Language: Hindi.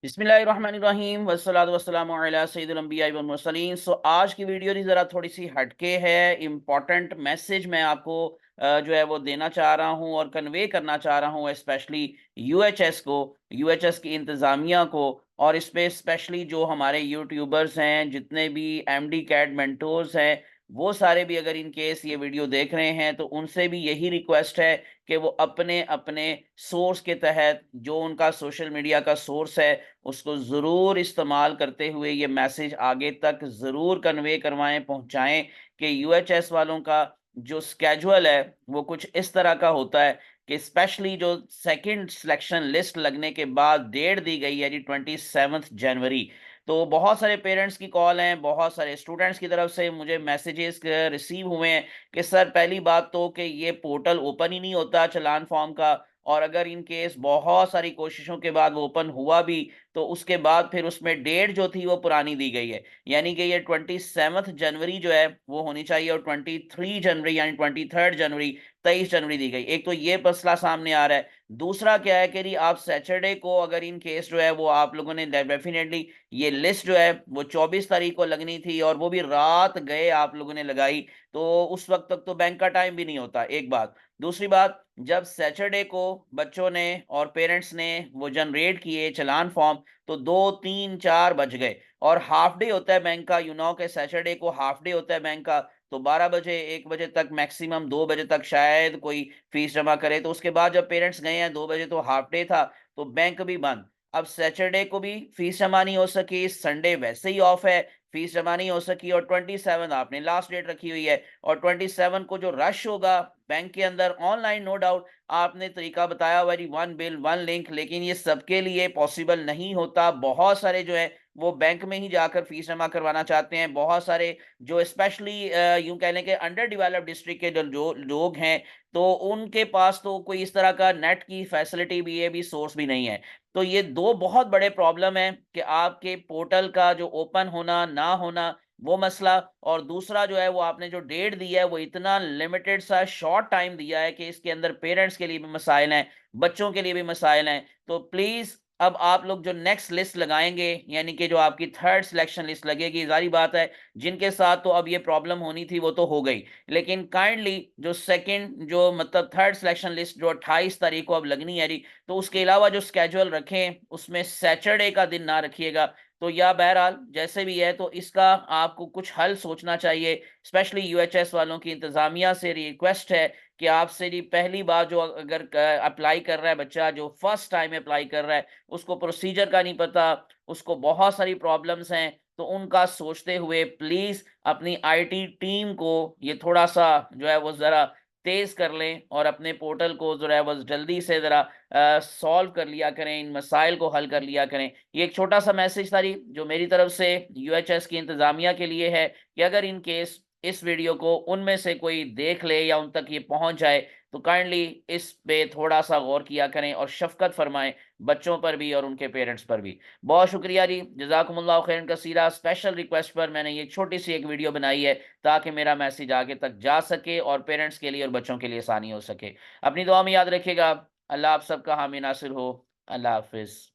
बिस्मिल्लाहिर्रहमानिर्रहीम वस्सलातु वस्सलामु अला सय्यिदिल अंबिया वल मुरसलीन। आज की वीडियो ज़रा थोड़ी सी हटके है। इम्पॉर्टेंट मैसेज मैं आपको जो है वो देना चाह रहा हूँ और कन्वे करना चाह रहा हूँ, स्पेशली यूएचएस को, यूएचएस की इंतज़ामिया को। और इस पे स्पेशली जो हमारे यूट्यूबर्स हैं, जितने भी एमडी कैड मेंटोर्स हैं, वो सारे भी अगर इन केस ये वीडियो देख रहे हैं तो उनसे भी यही रिक्वेस्ट है कि वो अपने अपने सोर्स के तहत, जो उनका सोशल मीडिया का सोर्स है, उसको ज़रूर इस्तेमाल करते हुए ये मैसेज आगे तक ज़रूर कन्वे करवाएं, पहुंचाएं कि यूएचएस वालों का जो स्केजुअल है वो कुछ इस तरह का होता है कि स्पेशली जो सेकंड सिलेक्शन लिस्ट लगने के बाद डेट दी गई है जी 27 जनवरी। तो बहुत सारे पेरेंट्स की कॉल हैं, बहुत सारे स्टूडेंट्स की तरफ से मुझे मैसेजेस रिसीव हुए हैं कि सर, पहली बात तो कि ये पोर्टल ओपन ही नहीं होता चलान फॉर्म का, और अगर इन केस बहुत सारी कोशिशों के बाद वो ओपन हुआ भी तो उसके बाद फिर उसमें डेट जो थी वो पुरानी दी गई है। यानी कि ये 27 जनवरी जो है वो होनी चाहिए और 23 जनवरी यानी 23 जनवरी, 23 जनवरी दी गई। एक तो ये मसला सामने आ रहा है। दूसरा क्या है कि आप सैटरडे को, अगर इन केस जो है वो आप लोगों ने डेफिनेटली, ये लिस्ट जो है वो 24 तारीख को लगनी थी और वो भी रात गए आप लोगों ने लगाई, तो उस वक्त तक तो बैंक का टाइम भी नहीं होता, एक बात। दूसरी बात, जब सैटरडे को बच्चों ने और पेरेंट्स ने वो जनरेट किए चलान फॉर्म, तो 2 3 4 बज गए और हाफ डे होता है बैंक का। के सैटरडे को हाफ डे होता है बैंक का। तो 12 बजे, 1 बजे तक, मैक्सिमम 2 बजे तक शायद कोई फीस जमा करे। तो उसके बाद जब पेरेंट्स गए हैं, 2 बजे तो हाफ डे था, तो बैंक भी बंद। अब सैटरडे को भी फीस जमा नहीं हो सकी, संडे वैसे ही ऑफ है, फीस जमा नहीं हो सकी, और 27 आपने लास्ट डेट रखी हुई है। और 27 को जो रश होगा बैंक के अंदर ऑनलाइन, नो डाउट आपने तरीका बताया हुआ जी, वन बिल वन लिंक, लेकिन ये सबके लिए पॉसिबल नहीं होता। बहुत सारे जो है वो बैंक में ही जाकर फीस जमा करवाना चाहते हैं। बहुत सारे जो स्पेशली यूं कह लें कि अंडर डेवलप्ड डिस्ट्रिक्ट के जो जो लोग हैं, तो उनके पास तो कोई इस तरह का नेट की फैसिलिटी भी है, भी सोर्स भी नहीं है। तो ये दो बहुत बड़े प्रॉब्लम है कि आपके पोर्टल का जो ओपन होना ना होना, वो मसला। और दूसरा जो है वो आपने जो डेट दी है वो इतना लिमिटेड सा शॉर्ट टाइम दिया है कि इसके अंदर पेरेंट्स के लिए भी मसाइल हैं, बच्चों के लिए भी मसाइल हैं। तो प्लीज अब आप लोग जो नेक्स्ट लिस्ट लगाएंगे, यानी कि जो आपकी थर्ड सिलेक्शन लिस्ट लगेगी, जारी बात है जिनके साथ तो अब ये प्रॉब्लम होनी थी वो तो हो गई, लेकिन काइंडली जो सेकंड, जो मतलब थर्ड सिलेक्शन लिस्ट जो 28 तारीख को अब लगनी है जी, तो उसके अलावा जो स्केड्यूल रखें उसमें सैटरडे का दिन ना रखिएगा। तो या बहरहाल जैसे भी है, तो इसका आपको कुछ हल सोचना चाहिए। स्पेशली यूएचएस वालों की इंतजामिया से रिक्वेस्ट है कि आपसे जी, पहली बार जो अगर अप्लाई कर रहा है बच्चा, जो फर्स्ट टाइम अप्लाई कर रहा है, उसको प्रोसीजर का नहीं पता, उसको बहुत सारी प्रॉब्लम्स हैं, तो उनका सोचते हुए प्लीज अपनी आईटी टीम को ये थोड़ा सा जो है वो जरा तेज कर लें और अपने पोर्टल को जो है वो जल्दी से जरा सॉल्व कर लिया करें, इन मसाइल को हल कर लिया करें। ये एक छोटा सा मैसेज था जी, जो मेरी तरफ से यूएचएस की इंतजामिया के लिए है, कि अगर इन केस इस वीडियो को उनमें से कोई देख ले या उन तक ये पहुंच जाए, तो काइंडली इस पे थोड़ा सा गौर किया करें और शफकत फरमाएं बच्चों पर भी और उनके पेरेंट्स पर भी। बहुत शुक्रिया जी, जजाकुमुल्लाह खैरन कसीरा। स्पेशल रिक्वेस्ट पर मैंने ये छोटी सी एक वीडियो बनाई है ताकि मेरा मैसेज आगे तक जा सके और पेरेंट्स के लिए और बच्चों के लिए आसानी हो सके। अपनी दुआ में याद रखिएगा। अल्लाह आप सबका हामी नासिर हो। अल्लाह हाफिज।